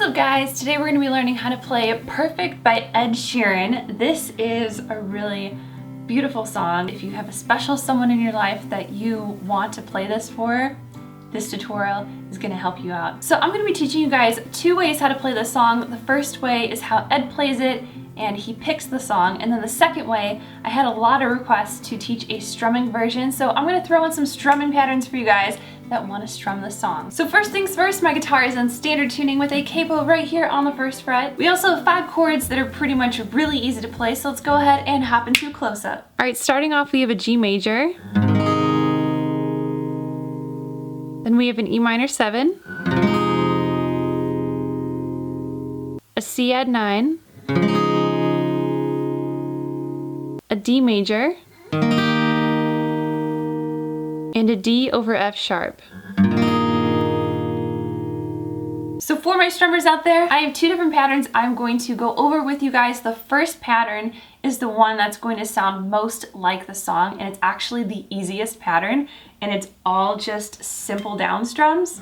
up guys? Today we're going to be learning how to play Perfect by Ed Sheeran. This is a really beautiful song. If you have a special someone in your life that you want to play this for, this tutorial is going to help you out. So I'm going to be teaching you guys two ways how to play this song. The first way is how Ed plays it and he picks the song, and then the second way, I had a lot of requests to teach a strumming version, so I'm going to throw in some strumming patterns for you guys that want to strum the song. So first things first, my guitar is in standard tuning with a capo right here on the first fret. We also have 5 chords that are pretty much really easy to play, so let's go ahead and hop into a close-up. Alright, starting off we have a G major. Then we have an E minor 7. A C add 9. A D major, and a D over F sharp. So for my strummers out there, I have 2 different patterns I'm going to go over with you guys. The first pattern is the one that's going to sound most like the song, and it's actually the easiest pattern, and it's all just simple down strums.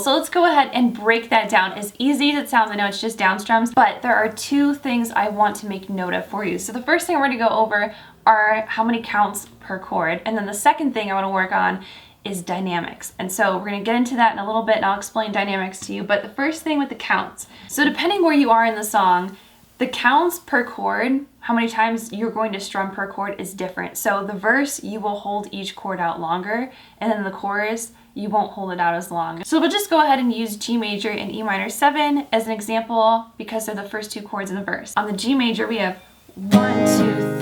So let's go ahead and break that down. As easy as it sounds, I know it's just down strums, but there are 2 things I want to make note of for you. So the first thing we're going to go over are how many counts per chord, and then the second thing I want to work on is dynamics. And so we're going to get into that in a little bit, and I'll explain dynamics to you. But the first thing with the counts. So depending where you are in the song, the counts per chord, how many times you're going to strum per chord, is different. So the verse, you will hold each chord out longer, and then the chorus, you won't hold it out as long. So we'll just go ahead and use G major and E minor 7 as an example because they're the first 2 chords in the verse. On the G major, we have 1, 2,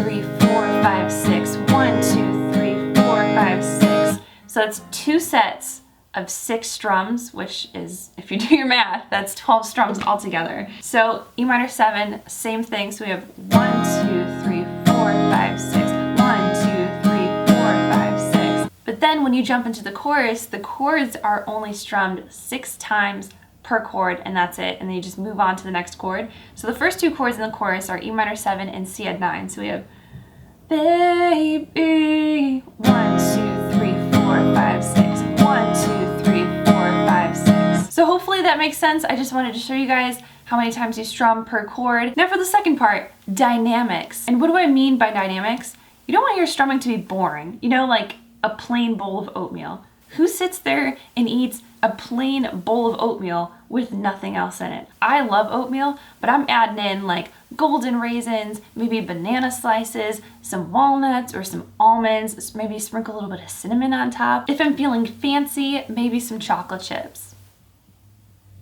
3, 4, 5, 6. 1, 2, 3, 4, 5, 6. So that's 2 sets of 6 strums, which is, if you do your math, that's 12 strums altogether. So E minor 7, same thing. So we have 1, 2, 3, 4, 5, 6. 1, 2, 3, 4, 5, 6. But then when you jump into the chorus, the chords are only strummed 6 times per chord, and that's it. And then you just move on to the next chord. So the first 2 chords in the chorus are E minor 7 and C add 9. So we have baby, 1, 2, 3, 4, 5, 6. 1, 2, 3, 4, 5, 6. So hopefully that makes sense. I just wanted to show you guys how many times you strum per chord. Now for the second part, dynamics. And what do I mean by dynamics? You don't want your strumming to be boring. You know, like a plain bowl of oatmeal. Who sits there and eats a plain bowl of oatmeal with nothing else in it? I love oatmeal, but I'm adding in like golden raisins, maybe banana slices, some walnuts or some almonds, maybe sprinkle a little bit of cinnamon on top. If I'm feeling fancy, maybe some chocolate chips.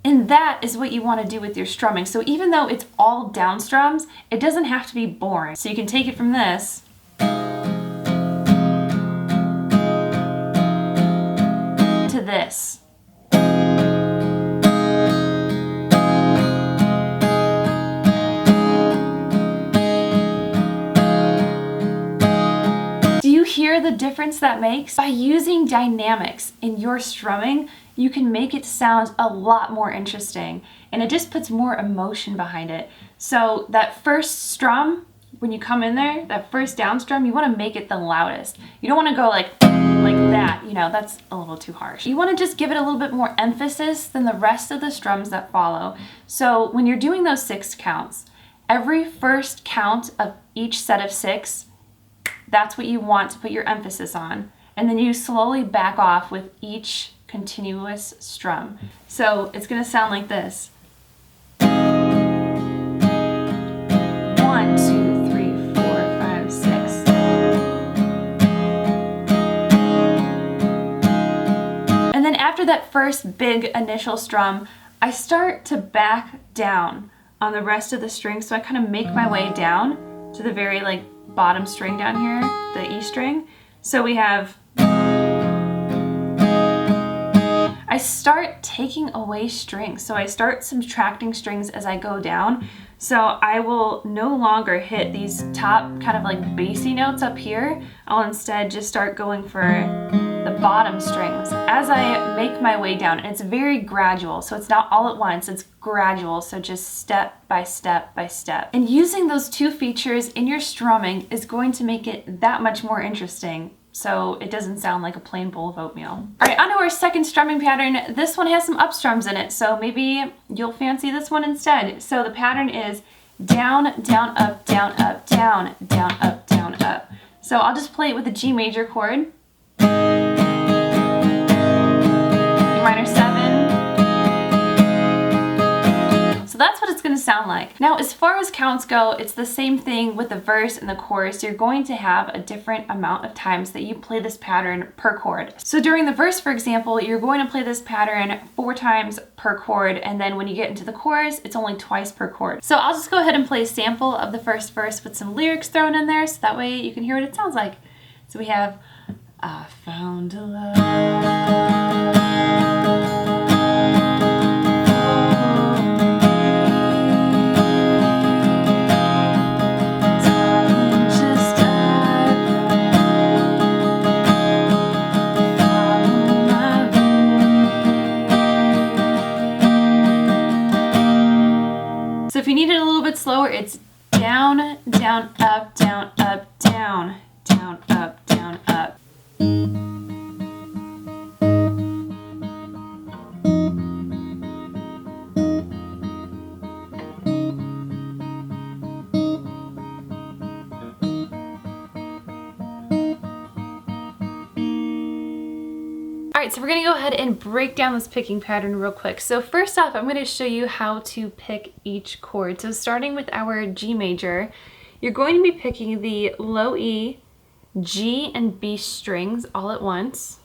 And that is what you want to do with your strumming. So even though it's all down strums, it doesn't have to be boring. So you can take it from this to this. Do you hear the difference that makes? By using dynamics in your strumming, you can make it sound a lot more interesting, and it just puts more emotion behind it. So that first strum, when you come in there, that first down strum, you want to make it the loudest. You don't want to go like that, you know, that's a little too harsh. You want to just give it a little bit more emphasis than the rest of the strums that follow. So when you're doing those 6 counts, every first count of each set of 6, that's what you want to put your emphasis on. And then you slowly back off with each continuous strum. So it's going to sound like this. 1, 2, 3, 4, 5, 6. And then after that first big initial strum, I start to back down on the rest of the string. So I kind of make my way down to the very like bottom string down here, the E string. So we have, I start taking away strings. So I start subtracting strings as I go down. So I will no longer hit these top kind of like bassy notes up here. I'll instead just start going for the bottom strings as I make my way down. And it's very gradual, so it's not all at once, it's gradual, so just step by step by step. And using those 2 features in your strumming is going to make it that much more interesting. so it doesn't sound like a plain bowl of oatmeal. All right, on to our second strumming pattern. This one has some up strums in it, so maybe you'll fancy this one instead. So the pattern is down, down, up, down, up, down, down, up, down, up. So I'll just play it with the G major chord, E minor 7. So that's what it's going to sound like. Now, as far as counts go, it's the same thing with the verse and the chorus. You're going to have a different amount of times that you play this pattern per chord. So during the verse, for example, you're going to play this pattern 4 times per chord, and then when you get into the chorus, it's only twice per chord. So I'll just go ahead and play a sample of the first verse with some lyrics thrown in there, so that way you can hear what it sounds like. So we have, I found a love. So if you need it a little bit slower, it's down, down, up, down, up, down, down, up, down, up. Alright, so we're going to go ahead and break down this picking pattern real quick. So first off, I'm going to show you how to pick each chord. So starting with our G major, you're going to be picking the low E, G, and B strings all at once,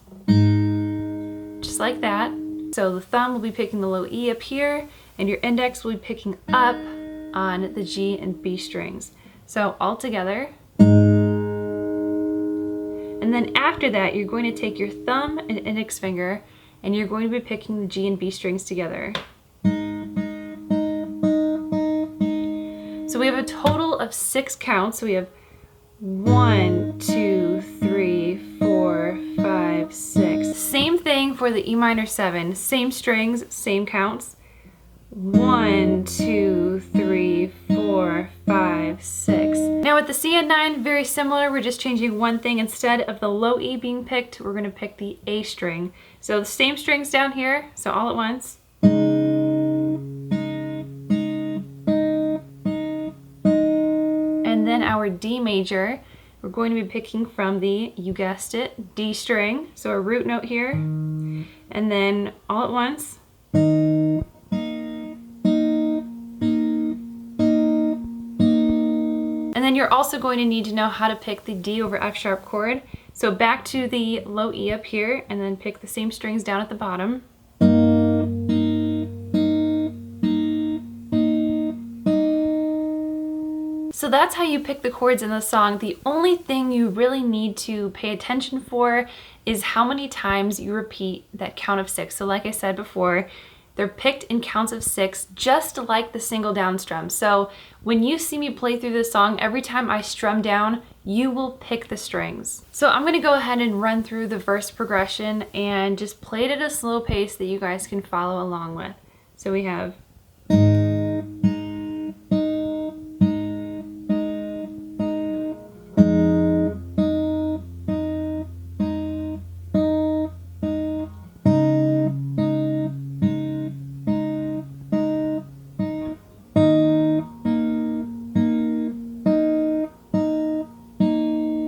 just like that. So the thumb will be picking the low E up here, and your index will be picking up on the G and B strings. So all together. And then after that, you're going to take your thumb and index finger, and you're going to be picking the G and B strings together. So we have a total of 6 counts. So we have 1, 2, 3, 4, 5, 6. Same thing for the E minor 7. Same strings, same counts. 1, 2, 3, 4, 5, 6. Now with the C and 9, very similar. We're just changing one thing. Instead of the low E being picked, we're going to pick the A string. So the same strings down here, so all at once. And then our D major, we're going to be picking from the, you guessed it, D string. So a root note here, and then all at once. And then you're also going to need to know how to pick the D over F sharp chord. So back to the low E up here, and then pick the same strings down at the bottom. So that's how you pick the chords in the song. The only thing you really need to pay attention for is how many times you repeat that count of 6. So like I said before, they're picked in counts of 6, just like the single down strum. So when you see me play through this song, every time I strum down, you will pick the strings. So I'm gonna go ahead and run through the verse progression and just play it at a slow pace that you guys can follow along with. So we have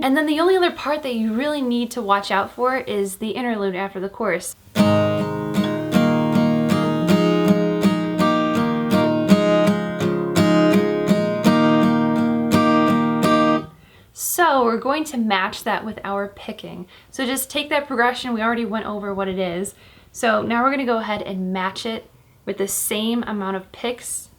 And then the only other part that you really need to watch out for is the interlude after the chorus. So we're going to match that with our picking. So just take that progression, we already went over what it is. So now we're gonna go ahead and match it with the same amount of picks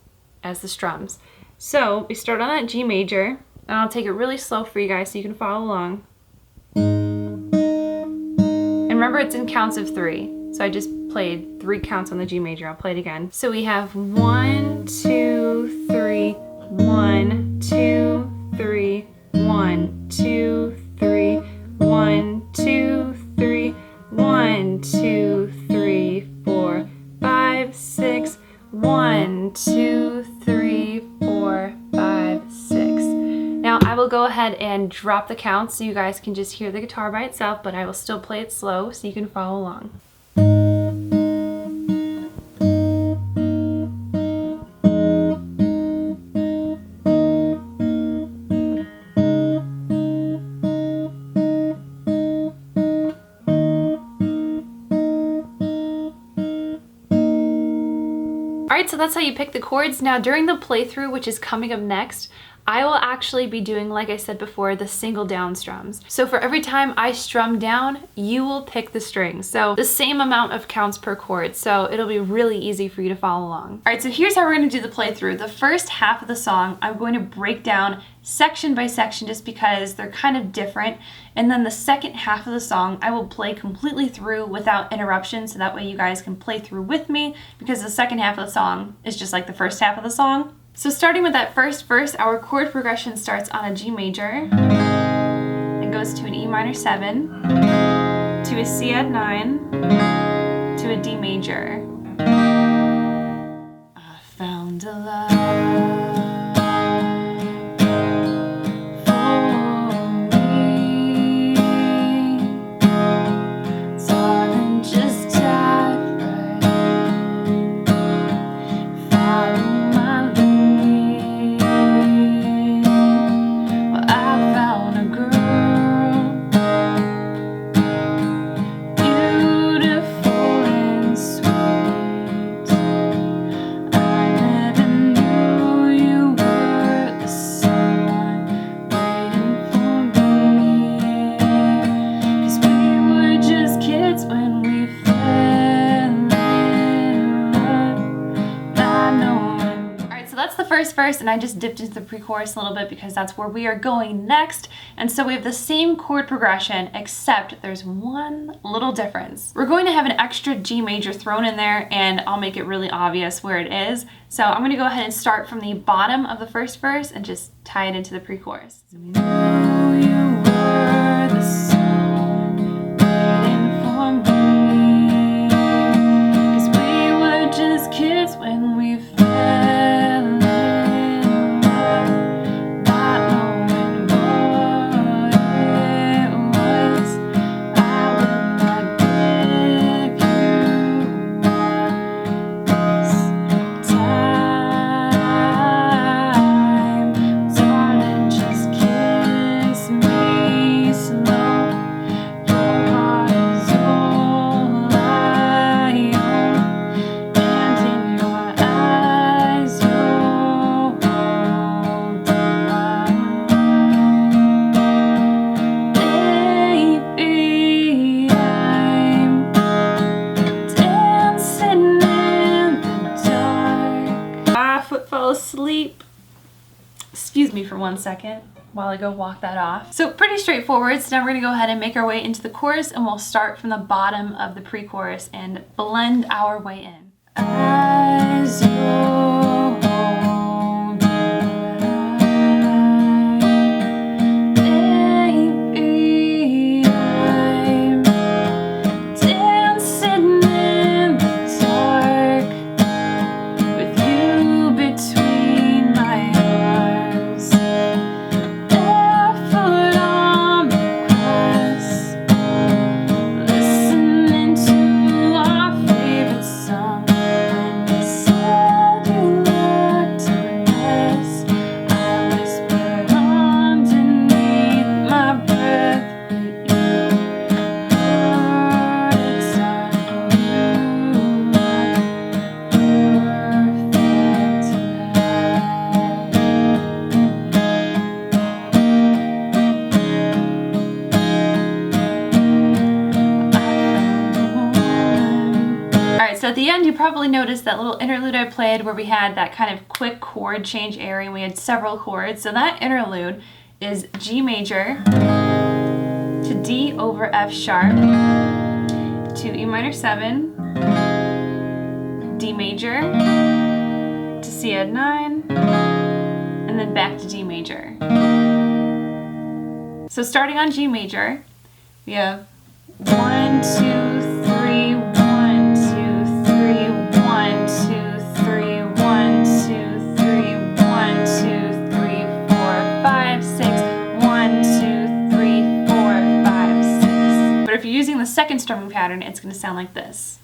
as the strums. So we start on that G major, and I'll take it really slow for you guys so you can follow along. And remember, it's in counts of 3. So I just played 3 counts on the G major. I'll play it again. So we have 1, 2, 3, 1, 2, 3, 1, 2, 3, 1, 2, 3, 1, 2, 3, 4, 5, 6, 1, 2, 3, 4, 5, 6. Now I will go ahead ahead and drop the counts so you guys can just hear the guitar by itself, but I will still play it slow so you can follow along. Alright, so that's how you pick the chords. Now during the playthrough, which is coming up next, I will actually be doing, like I said before, the single down strums. So for every time I strum down, you will pick the strings. So the same amount of counts per chord. So it'll be really easy for you to follow along. All right, so here's how we're gonna do the playthrough. The first half of the song, I'm going to break down section by section just because they're kind of different. And then the second half of the song, I will play completely through without interruption. So that way you guys can play through with me, because the second half of the song is just like the first half of the song. So starting with that first verse, our chord progression starts on a G major, then goes to an E minor 7, to a C add 9, to a D major. I found a love for me, darling, just dive right, follow my lead. Well, I found a girl, beautiful and sweet. I never knew you were the someone waiting for me, 'cause we were just kids when we fell in love, not knowing. Alright, so that's the first verse, and I just dipped into the pre-chorus a little bit because that's where we are going next. And so we have the same chord progression, except there's one little difference. We're going to have an extra G major thrown in there, and I'll make it really obvious where it is. So I'm gonna go ahead and start from the bottom of the first verse and just tie it into the pre-chorus. So we know you were the sun waiting for me, 'cause we were just kids when we fell in love, not knowing what it was. I will not give you up this time, darling, just kiss me slow. Your heart is all I own, and in your eyes you'll hold the light. Baby, I'm dancing in the dark. My foot fell asleep. Excuse me for 1 second while I go walk that off. So pretty straightforward. So now we're gonna go ahead and make our way into the chorus, and we'll start from the bottom of the pre-chorus and blend our way in. Eyes you hold the light. Baby, I'm dancing in the dark with you between my arms, barefoot on the grass, listening to our favorite song. When you said you looked a mess, I whispered underneath my breath, but you heard it, darling. You are perfect tonight. Alright, so at the end you probably noticed that little interlude I played where we had that kind of quick chord change area and we had several chords. So that interlude is G major to D over F sharp to E minor 7, D major to C add 9, and then back to G major. So starting on G major, we have 1, 2, 3, 1, 2, 3, 1, 2, 3, 1, 2, 3, 1, 2, 3, 4, 5, 6, 1, pattern, it's going to sound like this.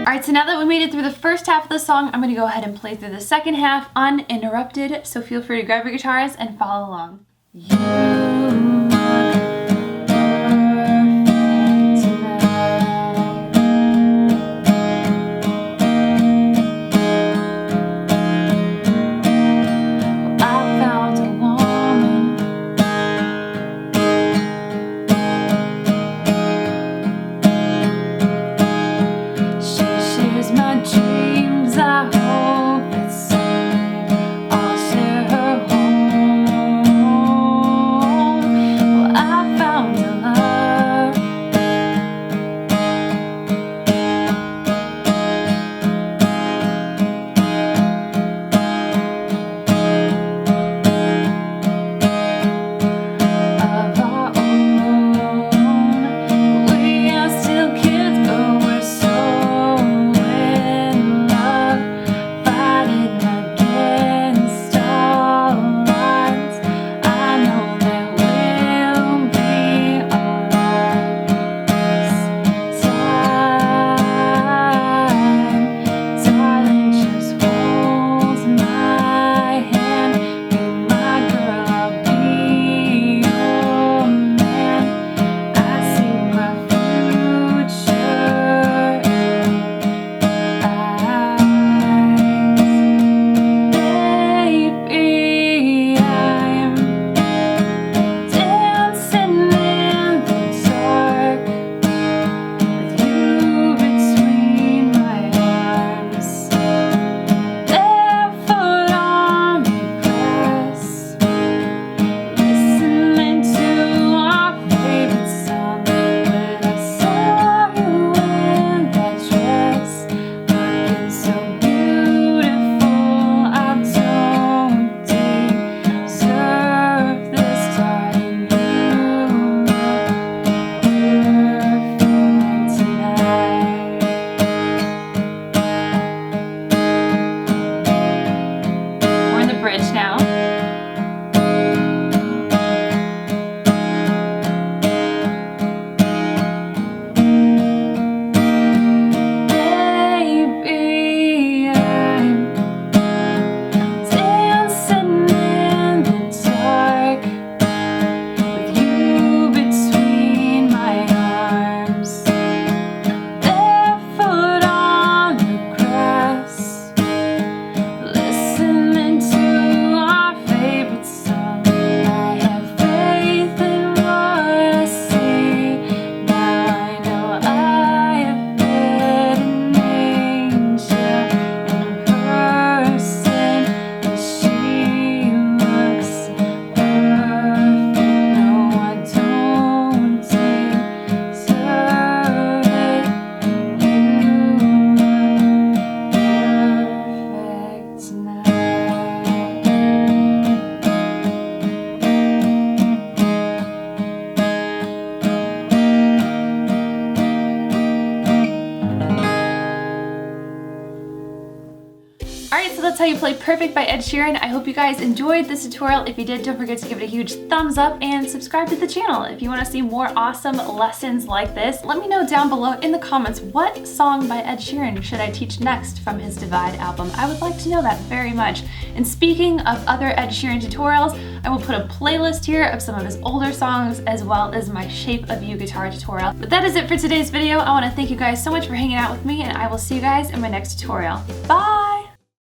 Alright, so now that we made it through the first half of the song, I'm going to go ahead and play through the second half uninterrupted, so feel free to grab your guitars and follow along. You Alright, so that's how you play Perfect by Ed Sheeran. I hope you guys enjoyed this tutorial. If you did, don't forget to give it a huge thumbs up and subscribe to the channel. If you want to see more awesome lessons like this, let me know down below in the comments what song by Ed Sheeran should I teach next from his Divide album. I would like to know that very much. And speaking of other Ed Sheeran tutorials, I will put a playlist here of some of his older songs as well as my Shape of You guitar tutorial. But that is it for today's video. I want to thank you guys so much for hanging out with me, and I will see you guys in my next tutorial. Bye!